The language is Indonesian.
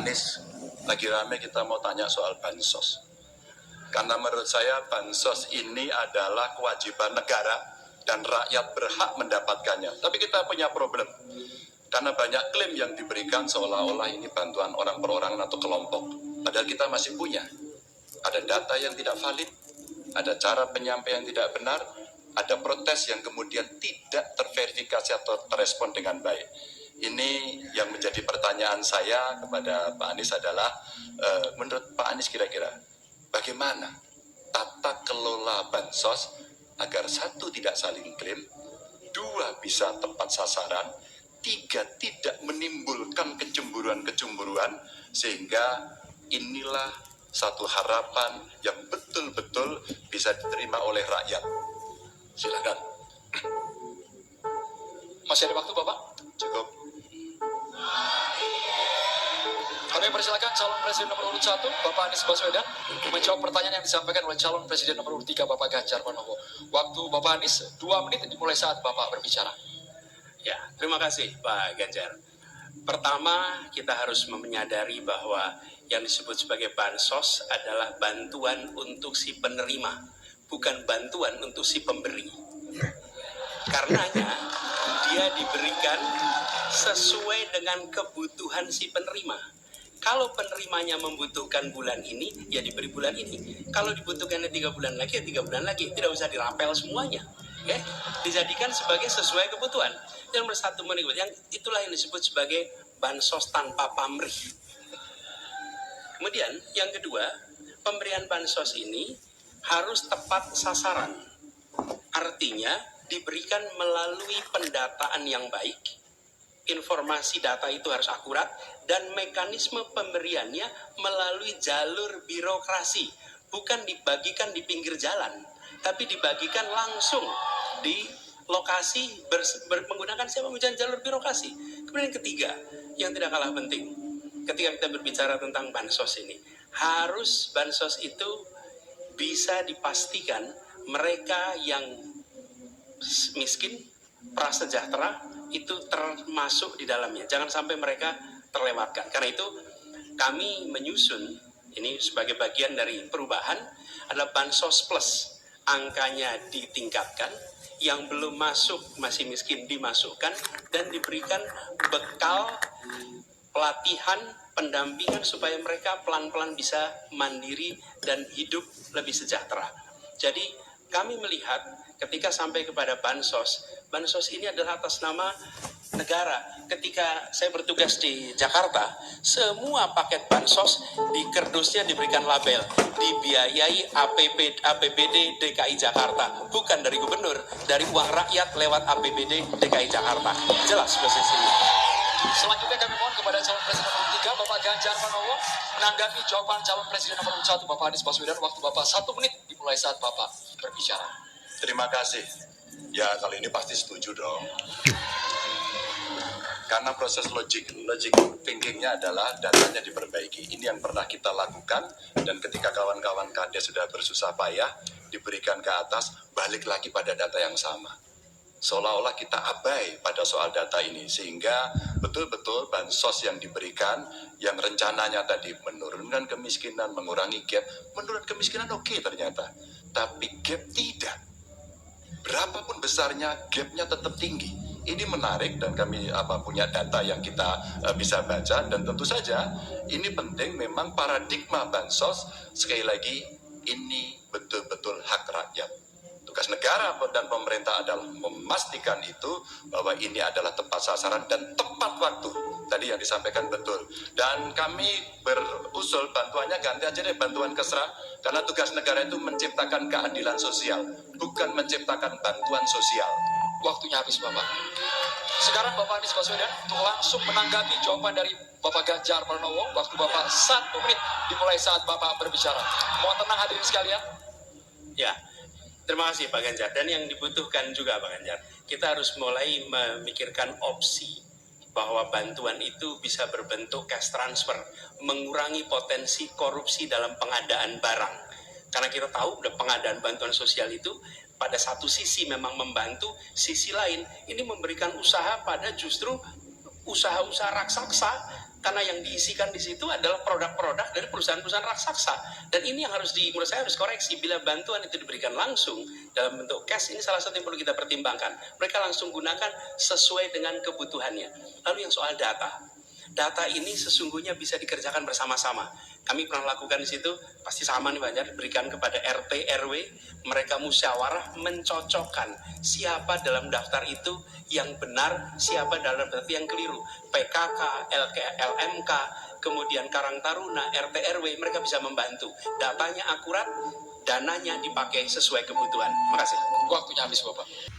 Anies, lagi rame kita mau tanya soal bansos. Karena menurut saya bansos ini adalah kewajiban negara dan rakyat berhak mendapatkannya. Tapi kita punya problem. Karena banyak klaim yang diberikan seolah-olah ini bantuan orang per orang atau kelompok. Padahal kita masih punya. Ada data yang tidak valid, ada cara penyampaian yang tidak benar, ada protes yang kemudian tidak terverifikasi atau terrespon dengan baik. Ini yang menjadi pertanyaan saya kepada Pak Anies adalah, menurut Pak Anies kira-kira bagaimana tata kelola bansos agar satu tidak saling klaim, dua bisa tepat sasaran, tiga tidak menimbulkan kecemburuan-kecemburuan, sehingga inilah satu harapan yang betul-betul bisa diterima oleh rakyat. Silakan. Masih ada waktu Bapak? Cukup. Kami persilakan calon presiden nomor urut 1, Bapak Anies Baswedan, menjawab pertanyaan yang disampaikan oleh calon presiden nomor urut 3, Bapak Ganjar Pranowo. Waktu Bapak Anies 2 menit dimulai saat Bapak berbicara. Ya, terima kasih Pak Ganjar. Pertama, kita harus menyadari bahwa yang disebut sebagai bansos adalah bantuan untuk si penerima, bukan bantuan untuk si pemberi. Karenanya, dia diberikan sesuai dengan kebutuhan si penerima. Kalau penerimanya membutuhkan bulan ini, ya diberi bulan ini. Kalau dibutuhkannya 3 bulan lagi, ya 3 bulan lagi. Tidak usah dirapel semuanya. Okay? Dijadikan sebagai sesuai kebutuhan. Yang nomor satu, yang itulah yang disebut sebagai bansos tanpa pamrih. Kemudian, yang kedua, pemberian bansos ini harus tepat sasaran. Artinya, diberikan melalui pendataan yang baik, informasi data itu harus akurat, dan mekanisme pemberiannya melalui jalur birokrasi. Bukan dibagikan di pinggir jalan, tapi dibagikan langsung di lokasi menggunakan siapa jalur birokrasi. Kemudian yang ketiga, yang tidak kalah penting, ketika kita berbicara tentang bansos ini, harus bansos itu bisa dipastikan mereka yang miskin, prasejahtera, itu termasuk di dalamnya. Jangan sampai mereka terlewatkan. Karena itu kami menyusun ini sebagai bagian dari perubahan adalah bansos plus. Angkanya ditingkatkan, yang belum masuk masih miskin dimasukkan dan diberikan bekal pelatihan, pendampingan supaya mereka pelan-pelan bisa mandiri dan hidup lebih sejahtera. Jadi kami melihat ketika sampai kepada bansos ini adalah atas nama negara. Ketika saya bertugas di Jakarta, semua paket bansos di kerdusnya diberikan label dibiayai APBD DKI Jakarta, bukan dari gubernur, dari uang rakyat lewat APBD DKI Jakarta. Jelas posisinya. Selanjutnya kami mohon kepada calon presiden nomor 3, Bapak Ganjar Pranowo, menanggapi jawaban calon presiden nomor 1, Bapak Anies Baswedan. Waktu Bapak 1 menit dimulai saat Bapak berbicara. Terima kasih. Ya, kali ini pasti setuju dong. Karena proses logic thinkingnya adalah datanya diperbaiki. Ini yang pernah kita lakukan, dan ketika kawan-kawan KD sudah bersusah payah, diberikan ke atas, balik lagi pada data yang sama. Seolah-olah kita abai pada soal data ini, sehingga betul-betul bansos yang diberikan, yang rencananya tadi menurunkan kemiskinan, mengurangi gap, menurunkan kemiskinan oke ternyata, tapi gap tidak. Berapapun besarnya, gapnya tetap tinggi. Ini menarik dan kami punya data yang kita bisa baca, dan tentu saja ini penting. Memang paradigma bansos, sekali lagi, ini betul-betul hak rakyat. Tugas negara dan pemerintah adalah memastikan itu, bahwa ini adalah tepat sasaran dan tepat waktu. Tadi yang disampaikan betul. Dan kami berusul bantuannya ganti aja deh bantuan kesra, karena tugas negara itu menciptakan keadilan sosial, bukan menciptakan bantuan sosial. Waktunya habis Bapak. Sekarang Bapak Anies Baswedan untuk langsung menanggapi jawaban dari Bapak Ganjar Pranowo. Waktu Bapak 1 menit dimulai saat Bapak berbicara. Mohon tenang hadirin sekalian. Ya, terima kasih Pak Ganjar. Dan yang dibutuhkan juga Pak Ganjar, kita harus mulai memikirkan opsi bahwa bantuan itu bisa berbentuk cash transfer, mengurangi potensi korupsi dalam pengadaan barang. Karena kita tahu pengadaan bantuan sosial itu pada satu sisi memang membantu, sisi lain ini memberikan usaha pada justru usaha-usaha raksasa. karena yang diisikan di situ adalah produk-produk dari perusahaan-perusahaan raksasa. Dan ini yang menurut saya harus koreksi. Bila bantuan itu diberikan langsung dalam bentuk cash, ini salah satu yang perlu kita pertimbangkan. Mereka langsung gunakan sesuai dengan kebutuhannya. Lalu yang soal data ini sesungguhnya bisa dikerjakan bersama-sama. Kami pernah lakukan di situ, pasti sama nih Banjar, berikan kepada RT, RW, mereka musyawarah mencocokkan siapa dalam daftar itu yang benar, siapa dalam daftar yang keliru. PKK, LMK, kemudian Karang Taruna, RT, RW, mereka bisa membantu. Datanya akurat, dananya dipakai sesuai kebutuhan. Terima kasih. Waktunya habis Bapak.